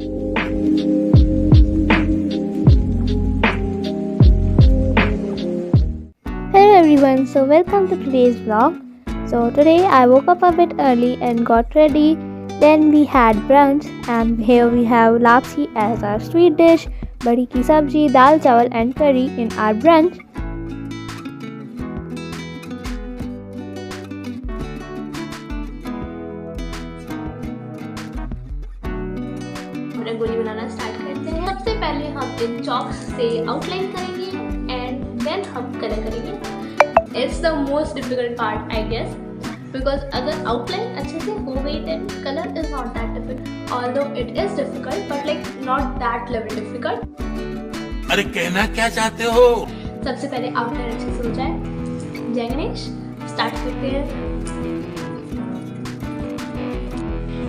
Hello everyone, so welcome to today's vlog. So today I woke up a bit early and got ready. Then we had brunch and here we have lapsi as our sweet dish, badi ki sabji, dal chawal and curry in our brunch. Rangoli बनाना start करते हैं। सबसे पहले हम इन chalks से outline करेंगे and then हम कलर करेंगे। It's the most difficult part I guess, because अगर आउटलाइन अच्छे से हो गई then colour is not that difficult, although it is difficult but like not that level difficult. अरे कहना क्या चाहते हो? सबसे पहले आउटलाइन अच्छे से हो जाए। जय गणेश, स्टार्ट करते हैं।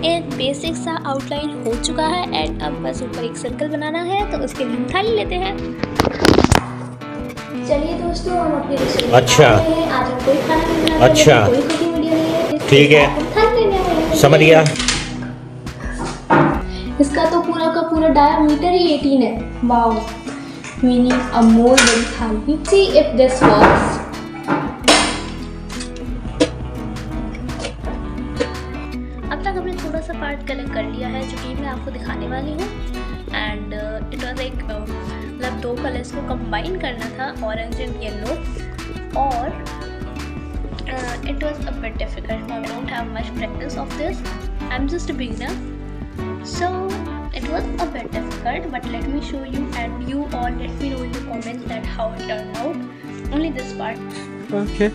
एक बेसिक सा आउटलाइन हो चुका है एंड अब बस ऊपर एक सर्कल बनाना है, तो उसके लिए हम थाली लेते हैं। चलिए दोस्तों, हम अपनी रसोई में अच्छा। आ गए हैं। आज हम कोई खाना नहीं बना रहे हैं, अच्छा। कोई कुकिंग वीडियो नहीं है, ठीक है, थाली लेने वाले हैं। समझ गया। इसका तो पूरा का पूरा डायमीटर ही 18 है। वाओ, वी नीड अ मोर बड़ी थाली। See if this works. अब तक हमने थोड़ा सा पार्ट कलर कर लिया है जो कि मैं आपको दिखाने वाली हूँ एंड इट वाज एक मतलब दो कलर्स को कंबाइन करना था, ऑरेंज एंड येलो, और it was a bit difficult. I don't have much practice of this, I am just a beginner, so it was a bit difficult, but let me show you and you all let me know in the comments that how it turned out, only this part. Okay.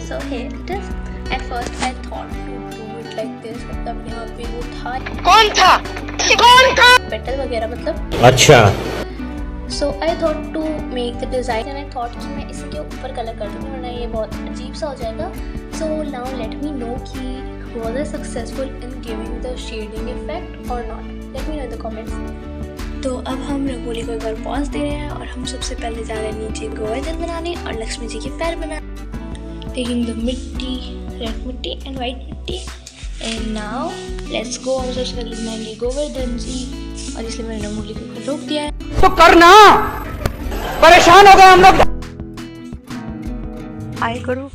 So here it is. At first I thought to do it like this, मतलब यहाँ पे वो था कौन था petal वगैरह, मतलब अच्छा। So I thought to make the design and I thought कि मैं इसके ऊपर कलर कर दूँगी वरना ये बहुत अजीब सा हो जाएगा। So now let me know कि was I successful in giving the shading effect or not? Let me know in the comments. तो अब हम रंगोली को एक बार पॉज दे रहे हैं और हम सबसे पहले जा रहे हैं नीचे गोवर्धन बनाने और लक्ष्मी जी के पैर बनाने। टेकिंग द मिट्टी, रेड मिट्टी एंड वाइट मिट्टी, एंड नाउ लेट्स गो। हम सबसे पहले बनाएंगे गोवर्धन जी, और इसलिए मैंने रंगोली को रोक दिया है। तो करना, परेशान हो गए हम लोग। आए करो।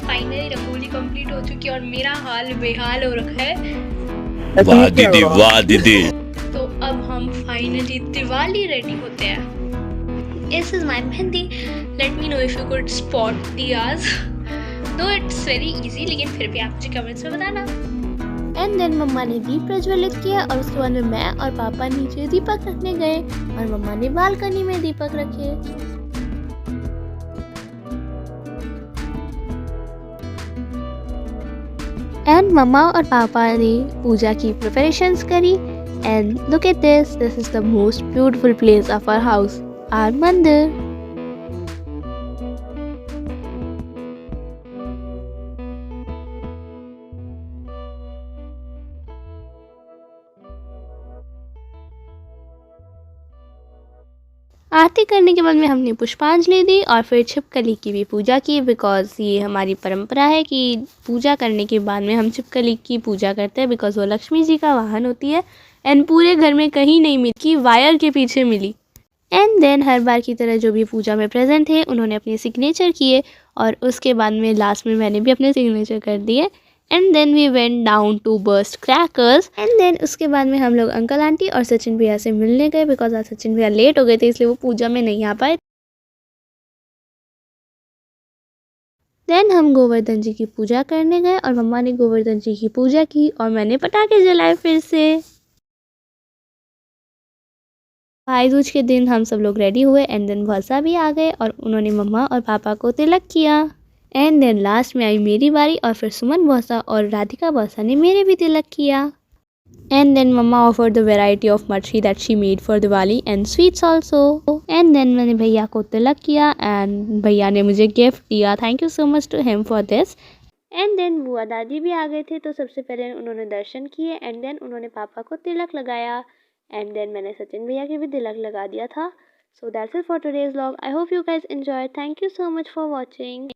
फाइनली रंगोली कंप्लीट हो चुकी है और मेरा हाल बेहाल हो रखा है। वाह दीदी, वाह दीदी। तो अब हम फाइनली दिवाली रेडी होते हैं। This is my mehndi. Let me know if you could spot diyas, though it's very easy, लेकिन फिर भी आप मुझे कमेंट्स में बताना। एंड देन मम्मा ने दीप प्रज्वलित किया और उसके बाद में मैं और पापा नीचे दीपक रखने गए और मम्मा ने बालकनी में दीपक रखे। एंड मम्मा और पापा ने पूजा की प्रिपरेशंस करी and look at this is the most beautiful place of our house, our mandir. Aarti करने के बाद में हमने पुष्पांजलि दी और फिर छिपकली की भी पूजा की, बिकॉज ये हमारी परंपरा है कि पूजा करने के बाद में हम छिपकली की पूजा करते हैं, बिकॉज वो लक्ष्मी जी का वाहन होती है एंड पूरे घर में कहीं नहीं मिली, कि वायर के पीछे मिली। एंड देन हर बार की तरह जो भी पूजा में प्रेजेंट थे उन्होंने अपने सिग्नेचर किए और उसके बाद में लास्ट में मैंने भी अपने सिग्नेचर कर दिए। And then we went down to burst crackers and then उसके बाद में हम लोग अंकल आंटी और सचिन भैया से मिलने गए, बिकॉज आज सचिन भैया लेट हो गए थे इसलिए वो पूजा में नहीं आ पाए। देन हम गोवर्धन जी की पूजा करने गए और मम्मा ने गोवर्धन जी की पूजा की और मैंने पटाखे जलाए फिर से। भाई दूज के दिन हम सब लोग रेडी हुए एंड देन वर्षा भी आ गए और उन्होंने मम्मा और पापा को तिलक किया। एंड देन लास्ट में आई मेरी बारी और फिर सुमन बौसा और राधिका बौसा ने मेरे भी तिलक किया। And then mama offered the variety of matri that she made for Diwali and sweets also. And then मैंने भैया को तिलक किया and भैया ने मुझे गिफ्ट दिया. Thank you so much to him for this. And then बुआ दादी भी आ गए थे, तो सबसे पहले उन्होंने दर्शन किए एंड देन उन्होंने पापा को तिलक लगाया एंड देन मैंने सचिन भैया के भी तिलक लगा दिया था. So that's it for today's vlog. I hope you guys enjoy. Thank you so much for watching.